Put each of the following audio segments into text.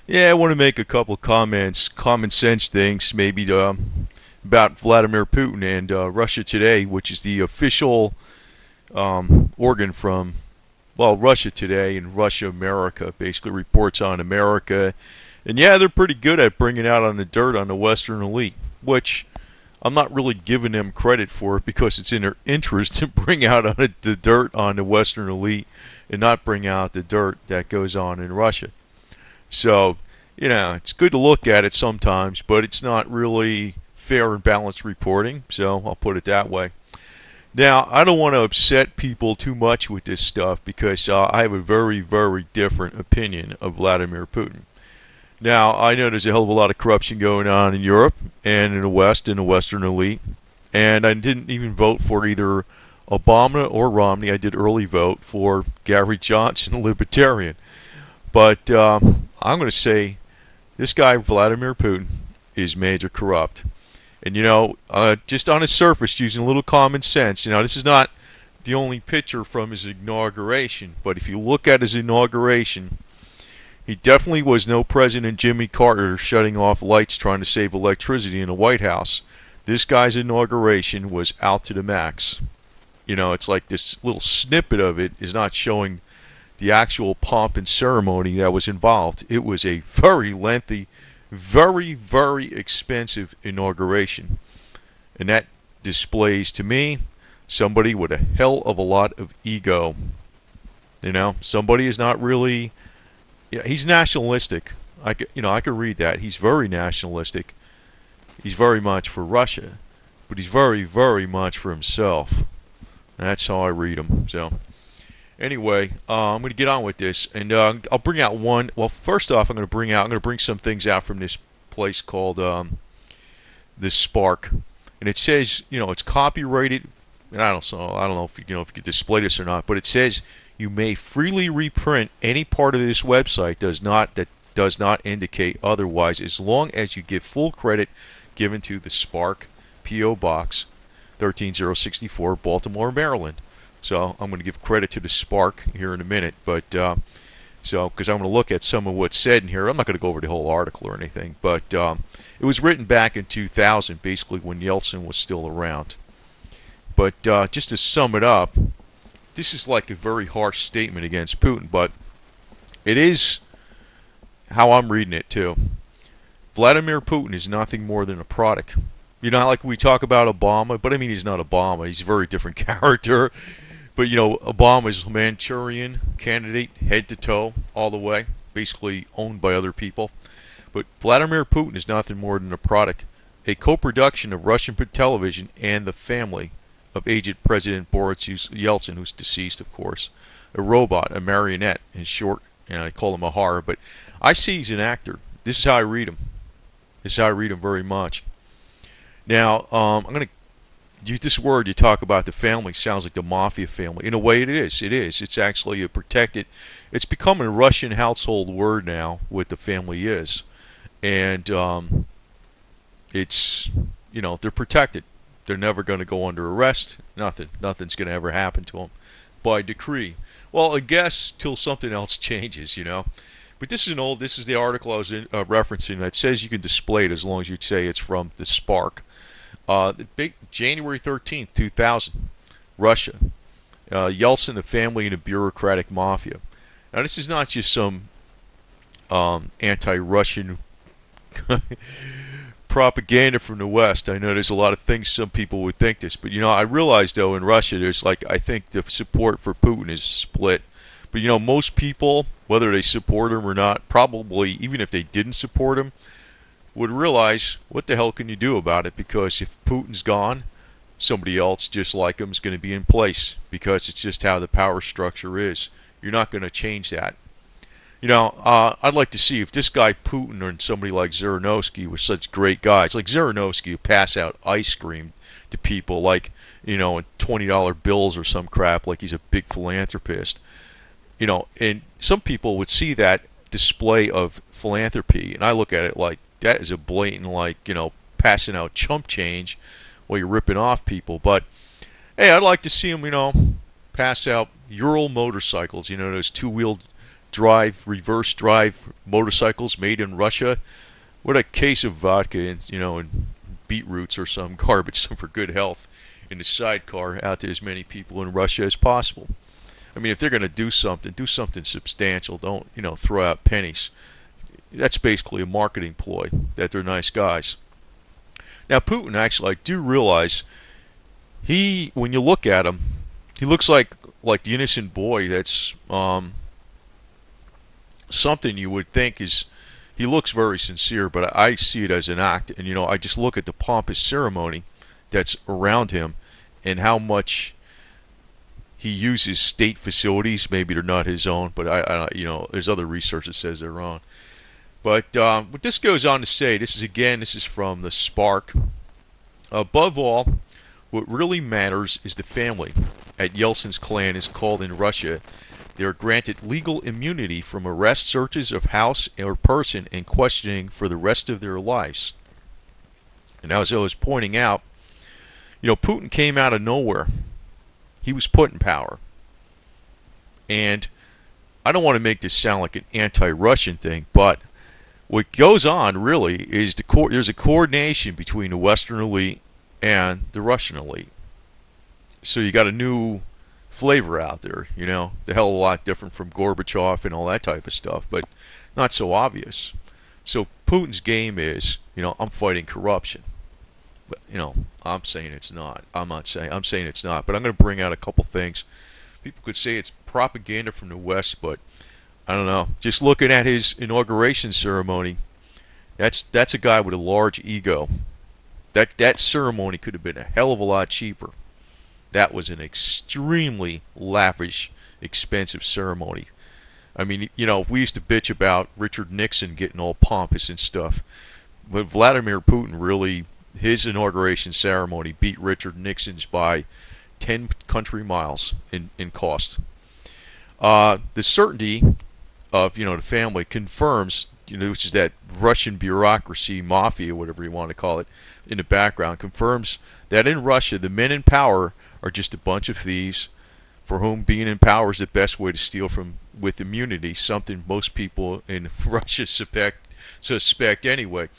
Yeah, I want to make a couple comments, common sense things, maybe about Vladimir Putin and Russia Today, which is the official organ from, well, Russia Today and Russia America. Basically reports on America. And yeah, they're pretty good at bringing out on the dirt on the Western elite, which I'm not really giving them credit for it because it's in their interest to bring out on the dirt on the Western elite and not bring out the dirt that goes on in Russia. So, it's good to look at it sometimes, but it's not really fair and balanced reporting. So I'll put it that way. Now, I don't want to upset people too much with this stuff because I have a very, very different opinion of Vladimir Putin. Now, I know there's a hell of a lot of corruption going on in Europe and in the West, in the Western elite. And I didn't even vote for either Obama or Romney. I did early vote for Gary Johnson, a libertarian. But I'm going to say this guy, Vladimir Putin, is major corrupt. And, just on his surface, using a little common sense, this is not the only picture from his inauguration. But if you look at his inauguration, he definitely was no President Jimmy Carter shutting off lights trying to save electricity in the White House. This guy's inauguration was out to the max. It's like this little snippet of it is not showing the actual pomp and ceremony that was involved. It was a very lengthy, very, very expensive inauguration. And that displays to me somebody with a hell of a lot of ego. Somebody is not really, he's nationalistic. I could read that. He's very nationalistic. He's very much for Russia, but he's very, very much for himself. That's how I read him. So anyway, I'm going to get on with this, and I'll bring out one. Well, first off, I'm going to bring some things out from this place called this Spark, and it says, it's copyrighted. And I don't know if you could display this or not, but it says you may freely reprint any part of this website that does not indicate otherwise, as long as you give full credit given to the Spark P.O. Box 13064, Baltimore, Maryland. So I'm going to give credit to the Spark here in a minute, but because I'm going to look at some of what's said in here. I'm not going to go over the whole article or anything, but it was written back in 2000, basically when Yeltsin was still around. But just to sum it up, this is like a very harsh statement against Putin, but it is how I'm reading it too. Vladimir Putin is nothing more than a product. Like we talk about Obama, but I mean he's not Obama. He's a very different character. But Obama's a Manchurian candidate, head to toe, all the way, basically owned by other people. But Vladimir Putin is nothing more than a product, a co-production of Russian television and the family of aged President Boris Yeltsin, who's deceased, of course. A robot, a marionette, in short, and I call him a horror, but I see he's an actor. This is how I read him. This is how I read him very much. Now, I'm going to use this word. You talk about the family. Sounds like the mafia family. In a way, it is. It is. It's actually a protected. It's become a Russian household word now, what the family is. And it's, they're protected. They're never going to go under arrest. Nothing's going to ever happen to them by decree. Well, I guess till something else changes, But this is the article I was referencing that says you can display it as long as you say it's from the Spark. January 13th, 2000, Russia. Yeltsin, the family, and a bureaucratic mafia. Now, this is not just some anti-Russian propaganda from the West. I know there's a lot of things some people would think this, but I realize though in Russia there's I think the support for Putin is split. But most people, whether they support him or not, probably even if they didn't support him, would realize what the hell can you do about it, because if Putin's gone, somebody else just like him is going to be in place, because it's just how the power structure is. You're not going to change that. I'd like to see if this guy Putin or somebody like Zhirinovsky were such great guys. Like Zhirinovsky who pass out ice cream to people like, in $20 bills or some crap, like he's a big philanthropist. And some people would see that display of philanthropy, and I look at it like that is a blatant, passing out chump change while you're ripping off people. But, hey, I'd like to see him, pass out Ural motorcycles, those two-wheeled drive, reverse drive motorcycles made in Russia. What a case of vodka and and beetroots or some garbage for good health in the sidecar out to as many people in Russia as possible. I mean, if they're going to do something substantial. Don't throw out pennies. That's basically a marketing ploy that they're nice guys. Now Putin actually, I do realize when you look at him, he looks like the innocent boy that's something you would think is. He looks very sincere, but I see it as an act. And I just look at the pompous ceremony that's around him and how much he uses state facilities. Maybe they're not his own, but there's other research that says they're wrong. But what this goes on to say, this is from the Spark. Above all, what really matters is the family. At Yeltsin's clan is called in Russia. They are granted legal immunity from arrest, searches of house or person, and questioning for the rest of their lives. And as I was pointing out, Putin came out of nowhere. He was put in power. And I don't want to make this sound like an anti-Russian thing, but what goes on really is there's a coordination between the Western elite and the Russian elite. So you got a new flavor out there, the hell of a lot different from Gorbachev and all that type of stuff, but not so obvious. So Putin's game is, I'm fighting corruption. But, I'm saying it's not. I'm saying it's not, but I'm going to bring out a couple things. People could say it's propaganda from the West, but I don't know. Just looking at his inauguration ceremony, that's a guy with a large ego. That ceremony could have been a hell of a lot cheaper. That was an extremely lavish, expensive ceremony. I mean, we used to bitch about Richard Nixon getting all pompous and stuff. But Vladimir Putin really, his inauguration ceremony beat Richard Nixon's by 10 country miles in cost. The certainty of, the family confirms, which is that Russian bureaucracy, mafia, whatever you want to call it, in the background, confirms that in Russia, the men in power are just a bunch of thieves for whom being in power is the best way to steal with immunity, something most people in Russia suspect anyway.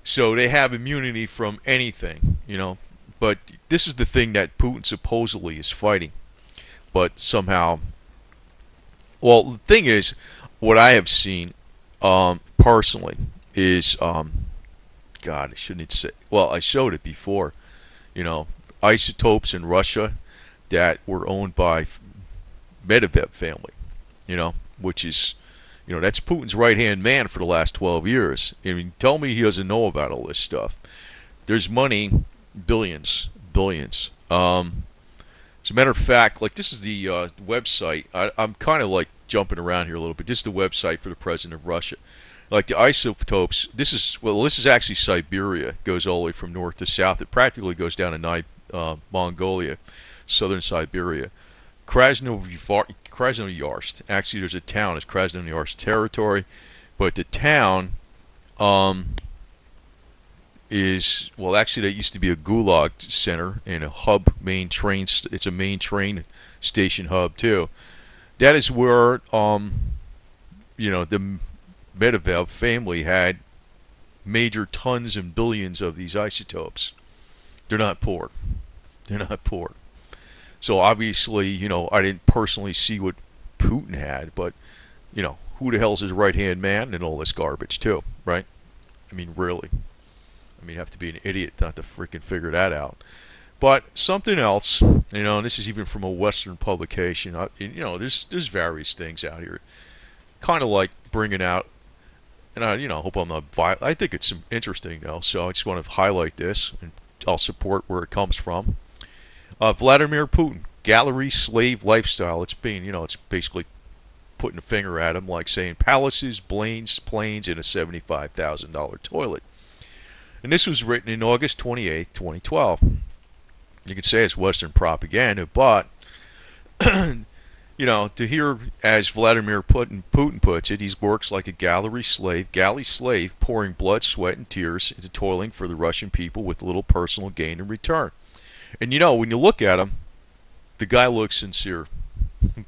So they have immunity from anything, But this is the thing that Putin supposedly is fighting. But somehow, well, the thing is, what I have seen personally is, God, I shouldn't say. Well, I showed it before, isotopes in Russia that were owned by Medvedev family, which is, that's Putin's right-hand man for the last 12 years. I mean, tell me he doesn't know about all this stuff. There's money, billions. As a matter of fact, like this is the website. I'm kind of like jumping around here a little bit. This is the website for the president of Russia. Like the isotopes, this is actually Siberia. It goes all the way from north to south. It practically goes down to Mongolia, southern Siberia. Krasnoyarsk. Actually, there's a town. It's Krasnoyarsk territory, but the town is, well, actually, that used to be a gulag center and a hub main train. It's a main train station hub too. That is where the Medvedev family had major tons and billions of these isotopes. They're not poor. So obviously, I didn't personally see what Putin had, but, who the hell's his right-hand man and all this garbage too, right? I mean, really. You have to be an idiot not to freaking figure that out. But something else, and this is even from a Western publication, there's various things out here. Kind of like bringing out, and I hope I'm not violent. I think it's interesting though, so I just want to highlight this, and I'll support where it comes from. Vladimir Putin, gallery slave lifestyle. It's being, it's basically putting a finger at him, like saying palaces, planes, and a $75,000 toilet. And this was written in August 28, 2012. You could say it's Western propaganda, but to hear, as Vladimir Putin puts it, he works like a galley slave, pouring blood, sweat, and tears into toiling for the Russian people with little personal gain in return. And when you look at him, the guy looks sincere.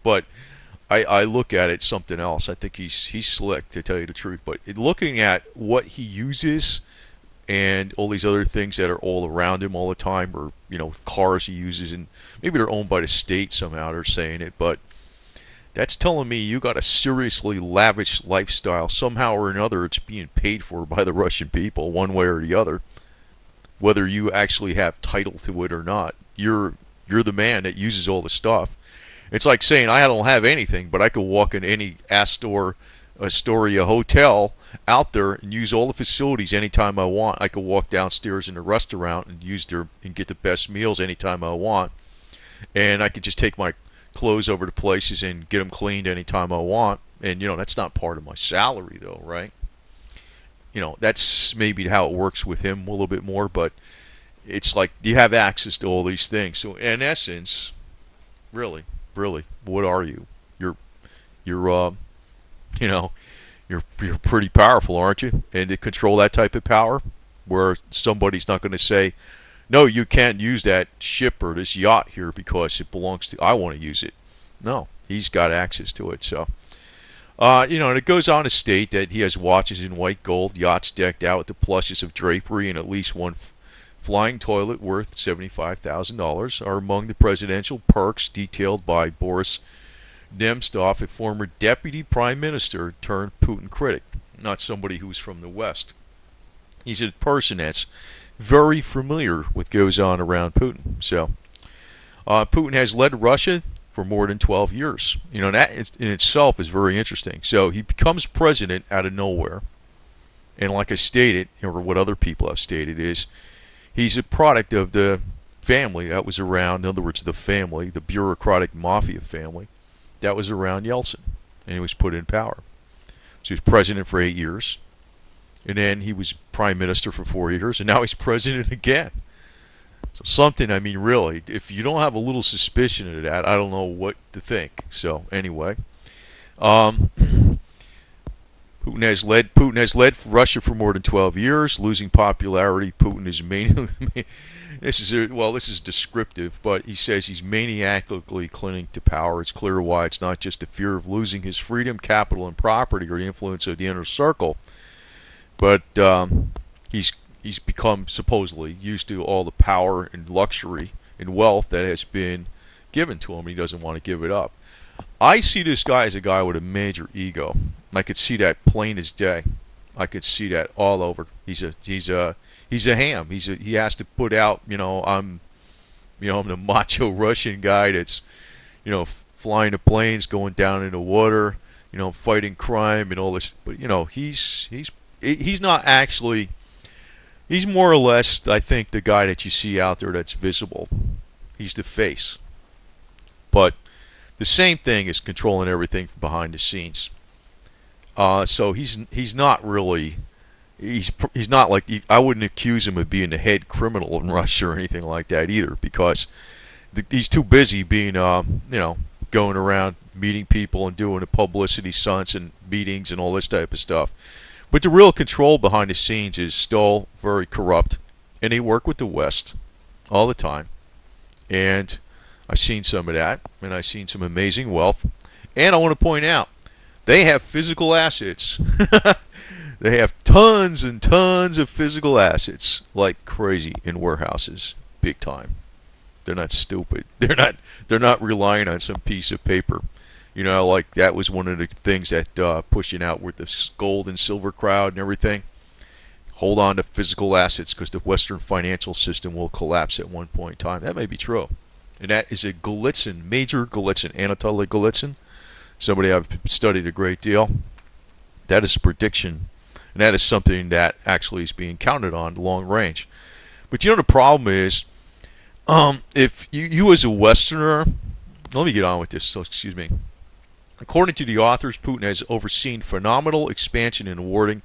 But I look at it something else. I think he's slick, to tell you the truth. But looking at what he uses and all these other things that are all around him all the time, or cars he uses, and maybe they're owned by the state somehow. They're saying it, but that's telling me you got a seriously lavish lifestyle. Somehow or another, it's being paid for by the Russian people, one way or the other. Whether you actually have title to it or not, you're the man that uses all the stuff. It's like saying I don't have anything, but I could walk in any Astoria hotel out there and use all the facilities anytime I want. I could walk downstairs in a restaurant and and get the best meals anytime I want, and I could just take my clothes over to places and get them cleaned anytime I want. And that's not part of my salary, though, right? That's maybe how it works with him a little bit more, but it's like you have access to all these things. So in essence, really, what are you? You're you're pretty powerful, aren't you? And to control that type of power, where somebody's not going to say, no, you can't use that ship or this yacht here because it belongs to, I want to use it. No, he's got access to it. So, and it goes on to state that he has watches in white gold, yachts decked out with the plushes of drapery, and at least one flying toilet worth $75,000 are among the presidential perks detailed by Boris Nemtsov, a former deputy prime minister turned Putin critic, not somebody who's from the West. He's a person that's very familiar with what goes on around Putin. So, Putin has led Russia for more than 12 years. That in itself is very interesting. So he becomes president out of nowhere. And like I stated, or what other people have stated, is he's a product of the family that was around. In other words, the family, the bureaucratic mafia family that was around Yeltsin. And he was put in power. So he was president for 8 years. And then he was prime minister for 4 years. And now he's president again. So something, I mean, really, if you don't have a little suspicion of that, I don't know what to think. So anyway, Putin has led Russia for more than 12 years, losing popularity. Putin is this is descriptive, but he says he's maniacally clinging to power. It's clear why. It's not just the fear of losing his freedom, capital, and property, or the influence of the inner circle, but he's become supposedly used to all the power and luxury and wealth that has been given to him. He doesn't want to give it up. I see this guy as a guy with a major ego. I could see that plain as day. I could see that all over. He's a ham. He has to put out, I'm the macho Russian guy that's, flying the planes, going down in the water, fighting crime and all this. But he's not actually. He's more or less, I think, the guy that you see out there that's visible. He's the face. But the same thing is controlling everything from behind the scenes. So he's not really, he's not like, I wouldn't accuse him of being the head criminal in Russia or anything like that either, because he's too busy being, going around meeting people and doing the publicity stunts and meetings and all this type of stuff. But the real control behind the scenes is still very corrupt, and they work with the West all the time. And I've seen some of that, and I've seen some amazing wealth. And I want to point out, they have physical assets. They have tons and tons of physical assets, like crazy, in warehouses, big time. They're not stupid. They're not relying on some piece of paper. Like that was one of the things that pushing out with the gold and silver crowd and everything. Hold on to physical assets because the Western financial system will collapse at one point in time. That may be true. And that is a Golitsyn, Major Golitsyn, Anatoly Golitsyn, somebody I've studied a great deal. That is a prediction. And that is something that actually is being counted on long range. But the problem is, if you as a Westerner, let me get on with this, so excuse me. According to the authors, Putin has overseen phenomenal expansion and awarding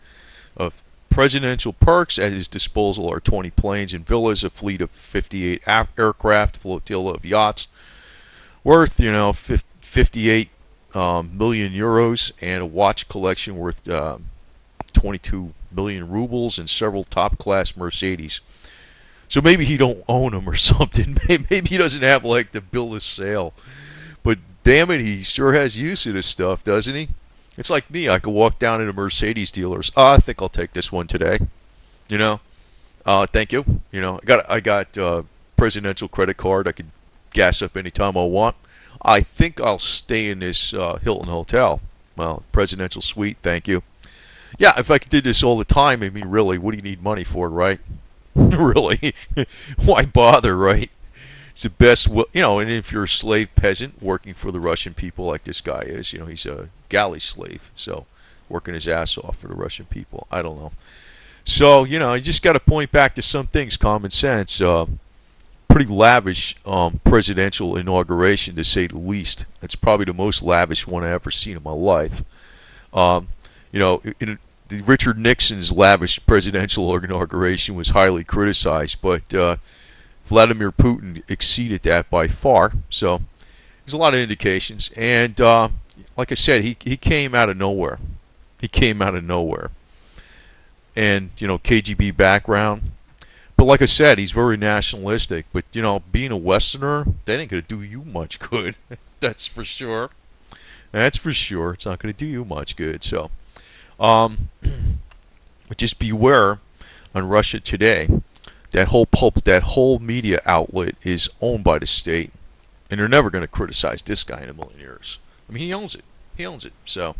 of presidential perks. At his disposal are 20 planes and villas, a fleet of 58 aircraft, flotilla of yachts, worth 58 million euros, and a watch collection worth 22 million rubles, and several top-class Mercedes. So maybe he don't own them or something. Maybe he doesn't have like the bill of sale. But damn it, he sure has use of this stuff, doesn't he? It's like me. I could walk down into Mercedes dealers. I think I'll take this one today. You know, thank you. You know, I got presidential credit card. I could gas up anytime I want. I think I'll stay in this Hilton hotel. Well, presidential suite. Thank you. Yeah, if I did this all the time, I mean, really, what do you need money for, right? Really, why bother, right? It's the best, you know. And if you're a slave peasant working for the Russian people, like this guy is, you know, he's a galley slave, so working his ass off for the Russian people. I don't know. So, you know, you just got to point back to some things, common sense. Pretty lavish presidential inauguration, to say the least. It's probably the most lavish one I've ever seen in my life. You know, Richard Nixon's lavish presidential inauguration was highly criticized, but Vladimir Putin exceeded that by far. So there's a lot of indications. And like I said, he came out of nowhere. He came out of nowhere. And, you know, KGB background. But like I said, he's very nationalistic. But, you know, being a Westerner, that ain't going to do you much good. That's for sure. That's for sure. It's not going to do you much good. So, but just beware on Russia Today. That whole media outlet is owned by the state, and they're never going to criticize this guy in a million years. I mean, he owns it. He owns it. So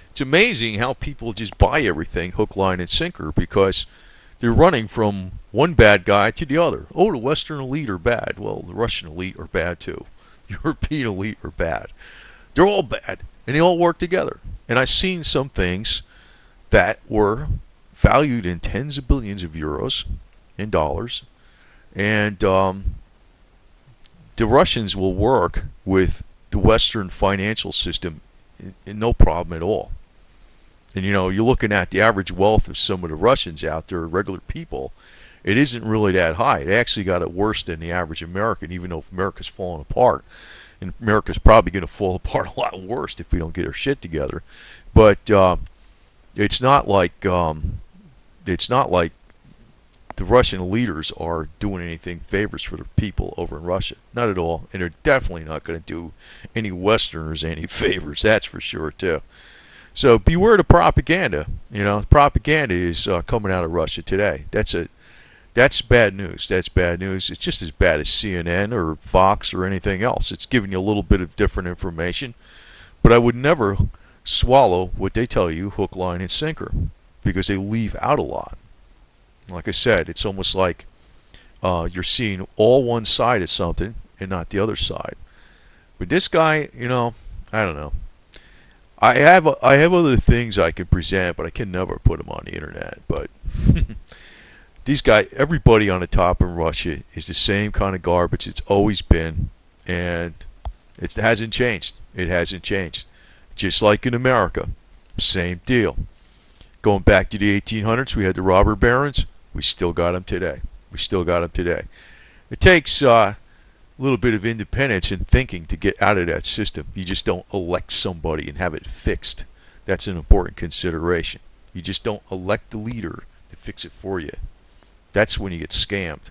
it's amazing how people just buy everything hook, line, and sinker because they're running from one bad guy to the other. Oh, the Western elite are bad. Well, the Russian elite are bad too. European elite are bad. They're all bad, and they all work together. And I've seen some things that were valued in tens of billions of euros and dollars, and the Russians will work with the Western financial system in no problem at all. And you know, you're looking at the average wealth of some of the Russians out there, regular people, it isn't really that high. They actually got it worse than the average American, even though America's falling apart. And America's probably going to fall apart a lot worse if we don't get our shit together. But it's not like the Russian leaders are doing anything favors for the people over in Russia. Not at all. And they're definitely not going to do any Westerners any favors. That's for sure, too. So beware the propaganda. You know, propaganda is coming out of Russia today. That's bad news. That's bad news. It's just as bad as CNN or Fox or anything else. It's giving you a little bit of different information. But I would never swallow what they tell you hook, line, and sinker because they leave out a lot. Like I said, it's almost like you're seeing all one side of something and not the other side. But this guy, you know, I don't know. I have other things I can present, but I can never put them on the internet. But these guys, everybody on the top in Russia is the same kind of garbage it's always been, and it hasn't changed. It hasn't changed. Just like in America, same deal. Going back to the 1800s, we had the robber barons. We still got them today. We still got them today. It takes a little bit of independence and thinking to get out of that system. You just don't elect somebody and have it fixed. That's an important consideration. You just don't elect the leader to fix it for you. That's when you get scammed.